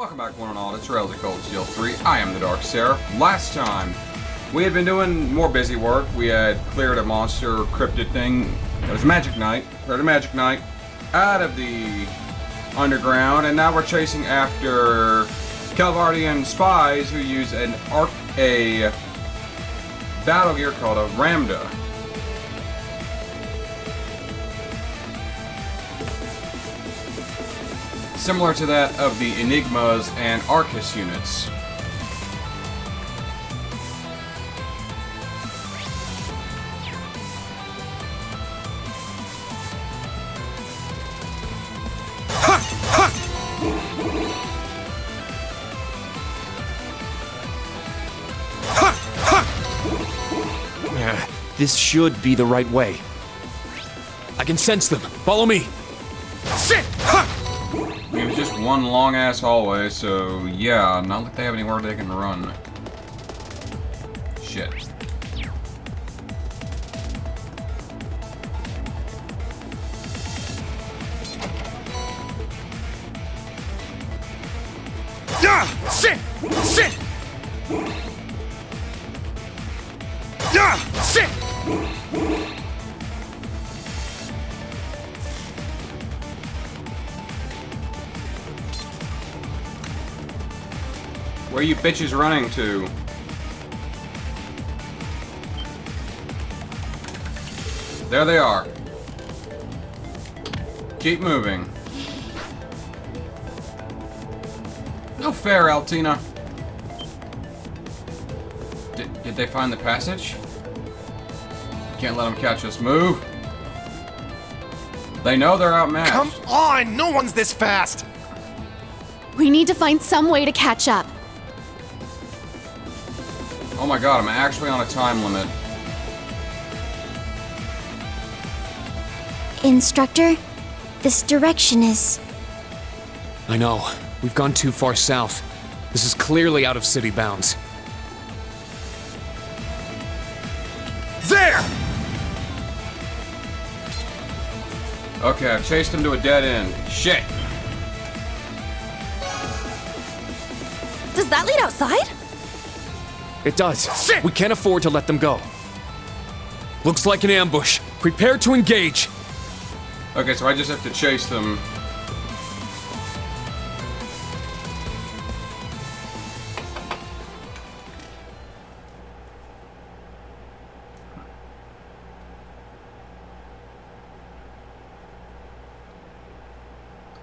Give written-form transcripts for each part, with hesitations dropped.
Welcome back, one and all, to Trails of Cold Steel 3. I am the TheDarkSeraph. Last time, we had been doing more busy work. We had cleared a monster cryptid thing. It was Magic Knight. Cleared a Magic Knight out of the underground, and now we're chasing after Calvardian Spies who use a battle gear called a Ramda. Similar to that of the Enigmas and Arcus units. This should be the right way. I can sense them. Follow me. Sit! It was just one long-ass hallway, so yeah, not like they have anywhere they can run. Shit. Sit! Sit! Sit! Where are you bitches running to? There they are. Keep moving. No fair, Altina. Did they find the passage? Can't let them catch us. Move. They know they're outmatched. Come on! No one's this fast! We need to find some way to catch up. Oh my god, I'm actually on a time limit. Instructor, this direction is... I know. We've gone too far south. This is clearly out of city bounds. There! Okay, I've chased him to a dead end. Shit! Does that lead outside? It does. We can't afford to let them go. Looks like an ambush. Prepare to engage. Okay, so I just have to chase them.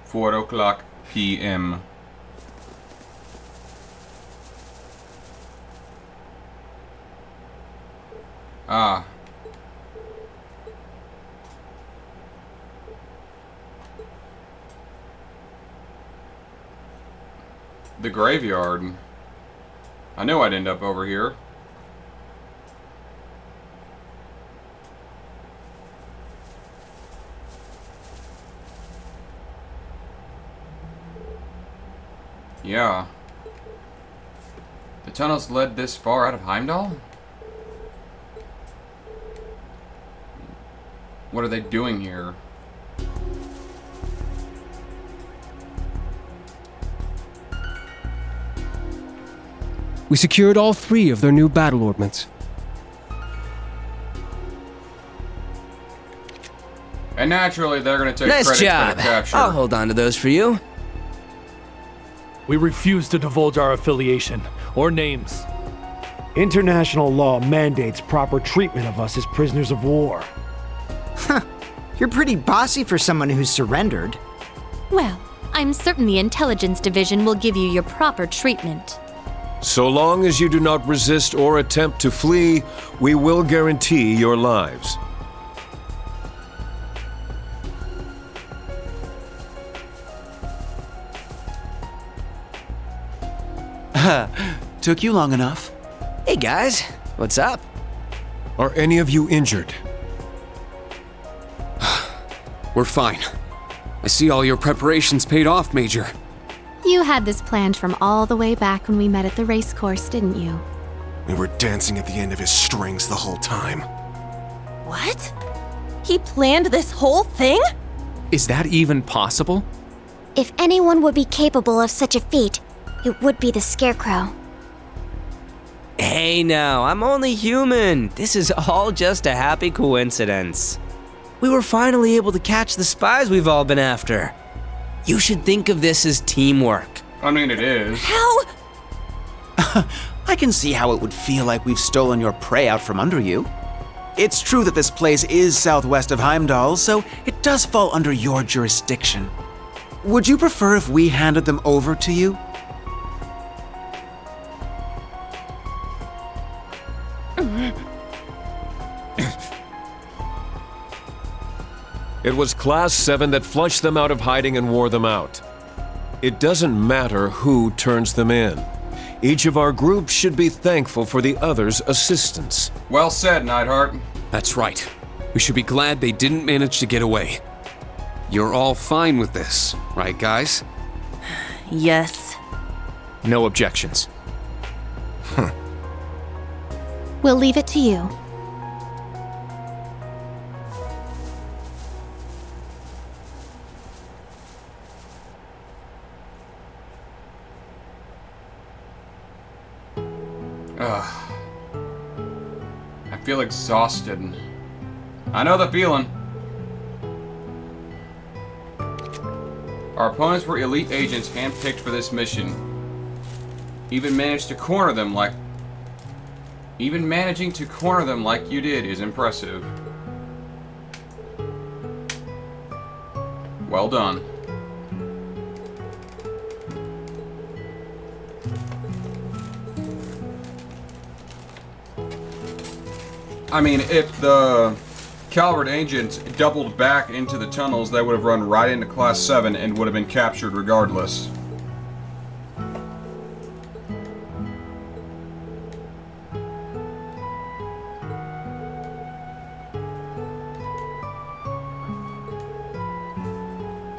(4:00 p.m.) Ah. The graveyard. I knew I'd end up over here. Yeah. The tunnels led this far out of Heimdall? What are they doing here? We secured all 3 of their new battle ordnance. And naturally, they're going to take Nice credit job. for the capture. I'll hold on to those for you. We refuse to divulge our affiliation or names. International law mandates proper treatment of us as prisoners of war. You're pretty bossy for someone who's surrendered. Well, I'm certain the Intelligence Division will give you your proper treatment. So long as you do not resist or attempt to flee, we will guarantee your lives. Took you long enough. Hey guys, what's up? Are any of you injured? We're fine. I see all your preparations paid off, Major. You had this planned from all the way back when we met at the race course, didn't you? We were dancing at the end of his strings the whole time. What? He planned this whole thing? Is that even possible? If anyone would be capable of such a feat, It would be the Scarecrow. Hey now, I'm only human. This is all just a happy coincidence. We were finally able to catch the spies we've all been after. You should think of this as teamwork. I mean, it is. How? I can see how it would feel like we've stolen your prey out from under you. It's true that this place is southwest of Heimdall, so it does fall under your jurisdiction. Would you prefer if we handed them over to you? It was Class 7 that flushed them out of hiding and wore them out. It doesn't matter who turns them in. Each of our groups should be thankful for the other's assistance. Well said, Neidhart. That's right. We should be glad they didn't manage to get away. You're all fine with this, right, guys? Yes. No objections. We'll leave it to you. I feel exhausted. I know the feeling. Our opponents were elite agents handpicked for this mission. Even managing to corner them like you did is impressive. Well done. I mean, if the Calvert agents doubled back into the tunnels, they would have run right into Class 7 and would have been captured regardless.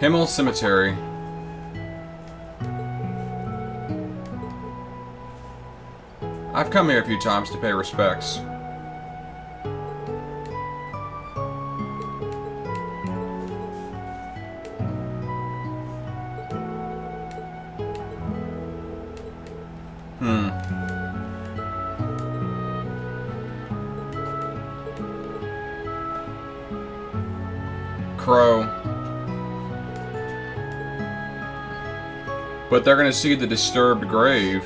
Himmel Cemetery. I've come here a few times to pay respects. Crow. But they're gonna see the disturbed grave.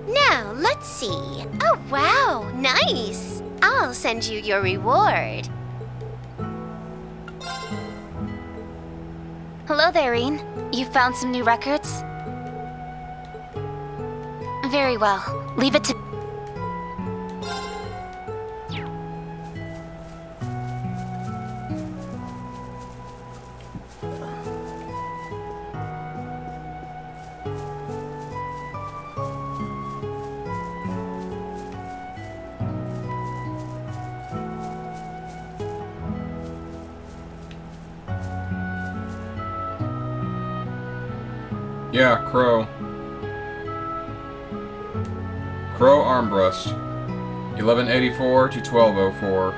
Now, let's see. Oh, wow, nice. I'll send you your reward. Hello there, Reen. You found some new records? Very well. Leave it to... Yeah, Crow. Crow Armbrust. 1184 to 1204.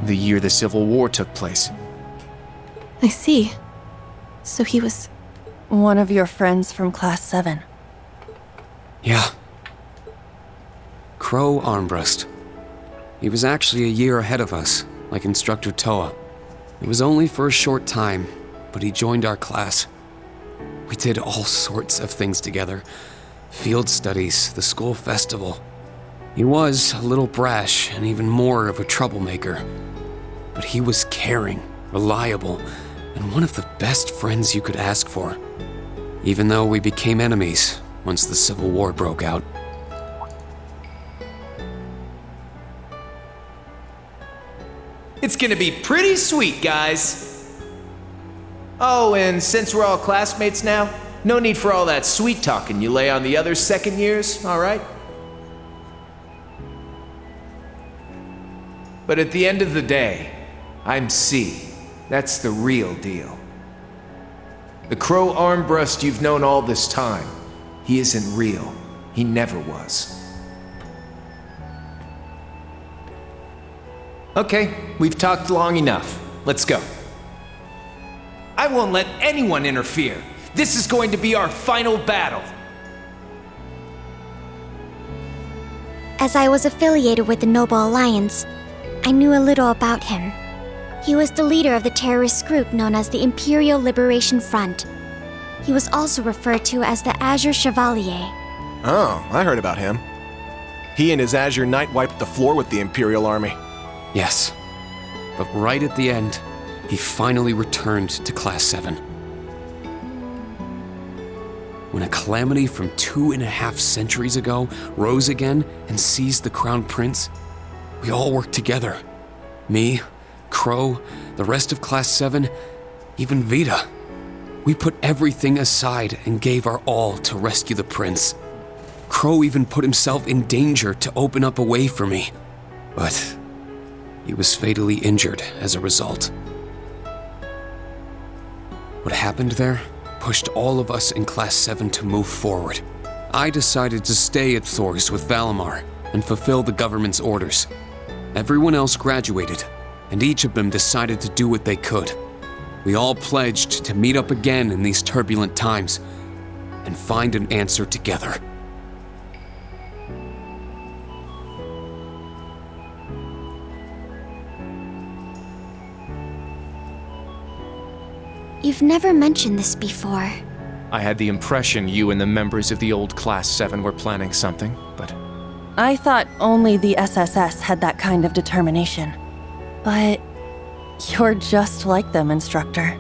The year the Civil War took place. I see. So he was... One of your friends from Class 7. Yeah. Crow Armbrust. He was actually a year ahead of us, like Instructor Toa. It was only for a short time, but he joined our class. We did all sorts of things together. Field studies, the school festival. He was a little brash and even more of a troublemaker. But he was caring, reliable, and one of the best friends you could ask for. Even though we became enemies once the Civil War broke out. It's gonna be pretty sweet, guys. Oh, and since we're all classmates now, no need for all that sweet talking you lay on the other second years, alright? But at the end of the day, I'm C. That's the real deal. The Crow Armbrust you've known all this time, he isn't real. He never was. Okay, we've talked long enough. Let's go. I won't let anyone interfere. This is going to be our final battle. As I was affiliated with the Noble Alliance, I knew a little about him. He was the leader of the terrorist group known as the Imperial Liberation Front. He was also referred to as the Azure Chevalier. Oh, I heard about him. He and his Azure Knight wiped the floor with the Imperial Army. Yes, but right at the end, he finally returned to Class 7. When a calamity from 2.5 centuries ago rose again and seized the Crown Prince, we all worked together. Me, Crow, the rest of Class 7, even Vita. We put everything aside and gave our all to rescue the Prince. Crow even put himself in danger to open up a way for me. But he was fatally injured as a result. What happened there pushed all of us in Class 7 to move forward. I decided to stay at Thors with Valimar and fulfill the government's orders. Everyone else graduated, and each of them decided to do what they could. We all pledged to meet up again in these turbulent times and find an answer together. You've never mentioned this before. I had the impression you and the members of the old Class 7 were planning something, but... I thought only the SSS had that kind of determination. But you're just like them, Instructor.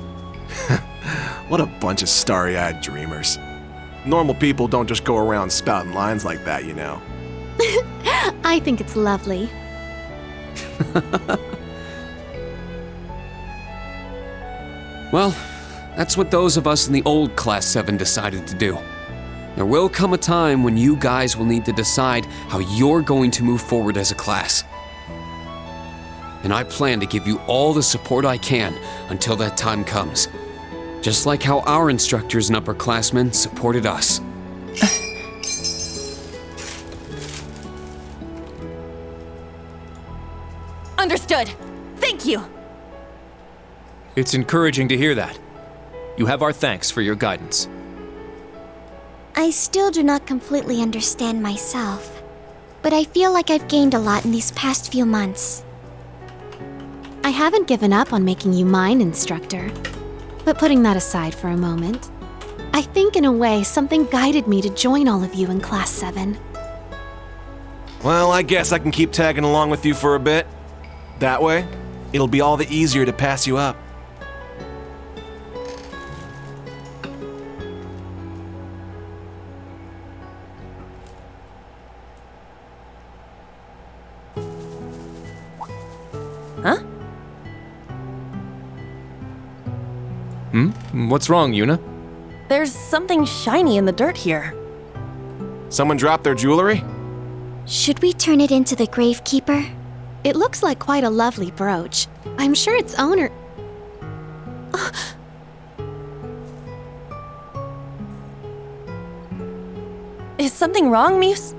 What a bunch of starry-eyed dreamers. Normal people don't just go around spouting lines like that, you know. I think it's lovely. Well, that's what those of us in the old Class 7 decided to do. There will come a time when you guys will need to decide how you're going to move forward as a class. And I plan to give you all the support I can until that time comes. Just like how our instructors and upperclassmen supported us. Understood. Thank you. It's encouraging to hear that. You have our thanks for your guidance. I still do not completely understand myself, but I feel like I've gained a lot in these past few months. I haven't given up on making you mine, Instructor. But putting that aside for a moment, I think in a way something guided me to join all of you in Class 7. Well, I guess I can keep tagging along with you for a bit. That way, it'll be all the easier to pass you up. Huh? What's wrong, Yuna? There's something shiny in the dirt here. Someone dropped their jewelry? Should we turn it into the Gravekeeper? It looks like quite a lovely brooch. I'm sure its owner... Is something wrong, Muse?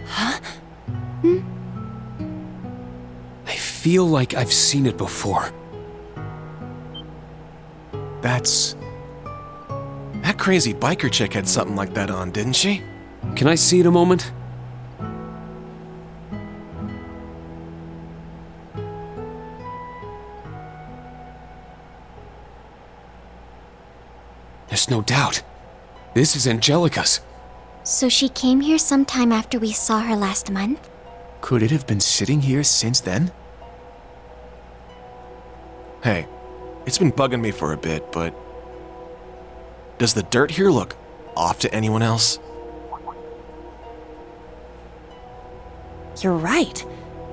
Huh? I feel like I've seen it before. That crazy biker chick had something like that on, didn't she? Can I see it a moment? There's no doubt. This is Angelica's. So she came here sometime after we saw her last month? Could it have been sitting here since then? Hey, it's been bugging me for a bit, but... does the dirt here look off to anyone else? You're right.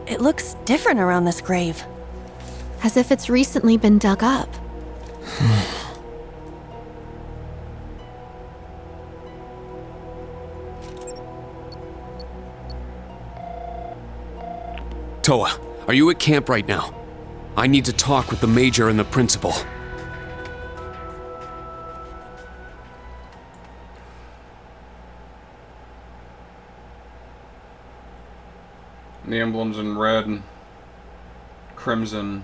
It looks different around this grave. as if it's recently been dug up. Toa, are you at camp right now? I need to talk with the major and the principal. The emblem's in red, crimson.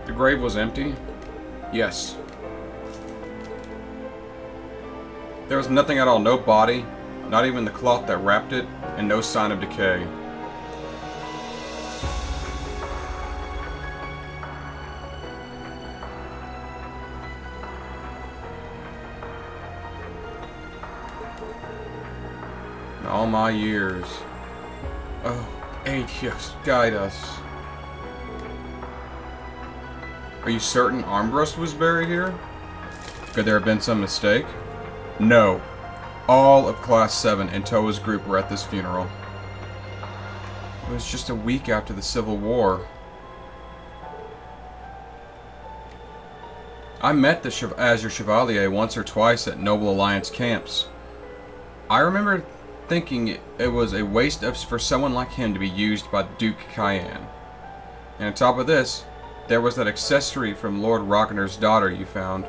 The grave was empty? Yes. There was nothing at all, no body, not even the cloth that wrapped it, and no sign of decay. In all my years. Oh, Aetius, guide us. Are you certain Armbrust was buried here? Could there have been some mistake? No. All of Class 7 and Toa's group were at this funeral. It was just a week after the Civil War. I met the Azure Chevalier once or twice at Noble Alliance camps. I remember thinking it was a waste for someone like him to be used by Duke Cayenne. And on top of this, there was that accessory from Lord Ragner's daughter you found.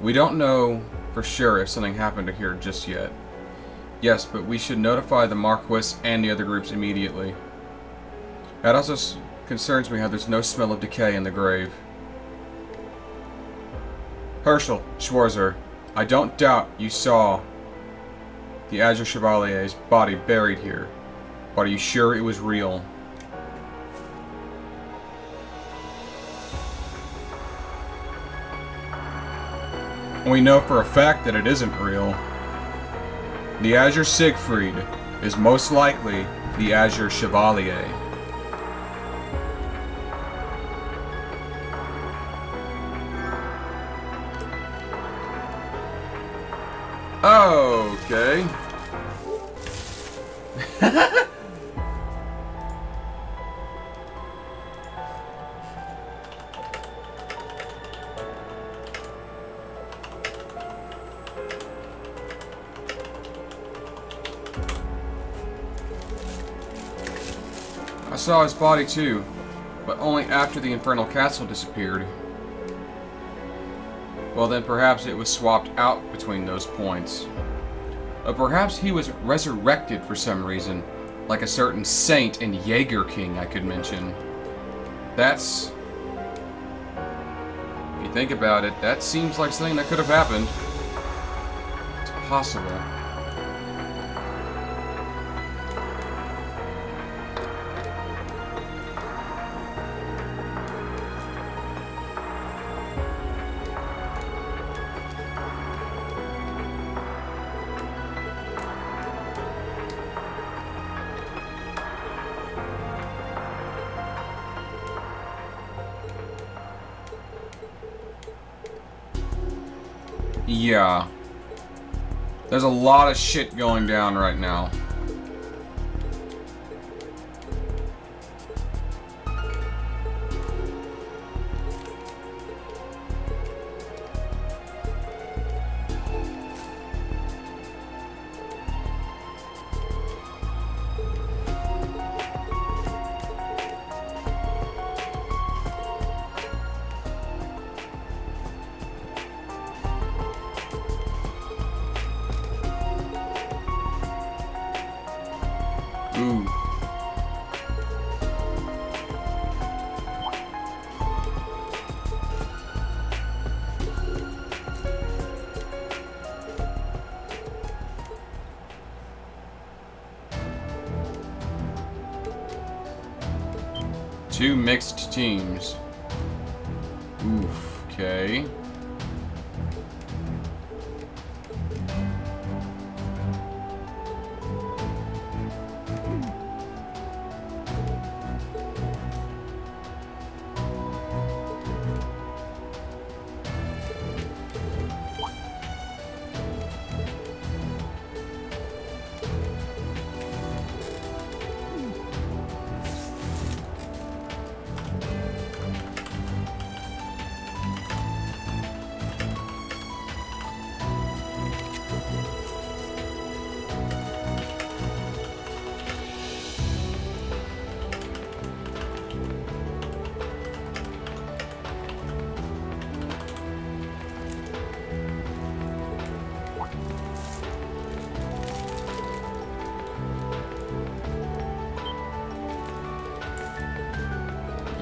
We don't know for sure if something happened to her just yet. Yes, but we should notify the Marquis and the other groups immediately. It also concerns me how there's no smell of decay in the grave. Herschel, Schwarzer, I don't doubt you saw the Azure Chevalier's body buried here, but are you sure it was real? We know for a fact that it isn't real. The Azure Siegfried is most likely the Azure Chevalier. Okay. I saw his body too, but only after the Infernal Castle disappeared. Well then perhaps it was swapped out between those points. Or perhaps he was resurrected for some reason, like a certain saint and Jaeger King I could mention. That's... if you think about it, that seems like something that could have happened. It's possible. Yeah. There's a lot of shit going down right now. Ooh. Two mixed teams. Oof, okay.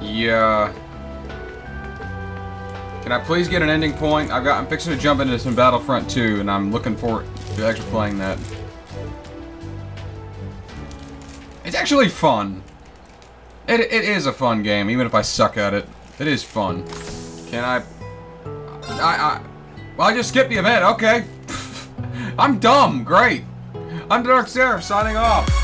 Yeah. Can I please get an ending point? I'm fixing to jump into some Battlefront 2, and I'm looking forward to actually playing that. It's actually fun. It is a fun game, even if I suck at it. It is fun. Can I... Well, I just skipped the event. Okay. I'm dumb. Great. I'm TheDarkSeraph signing off.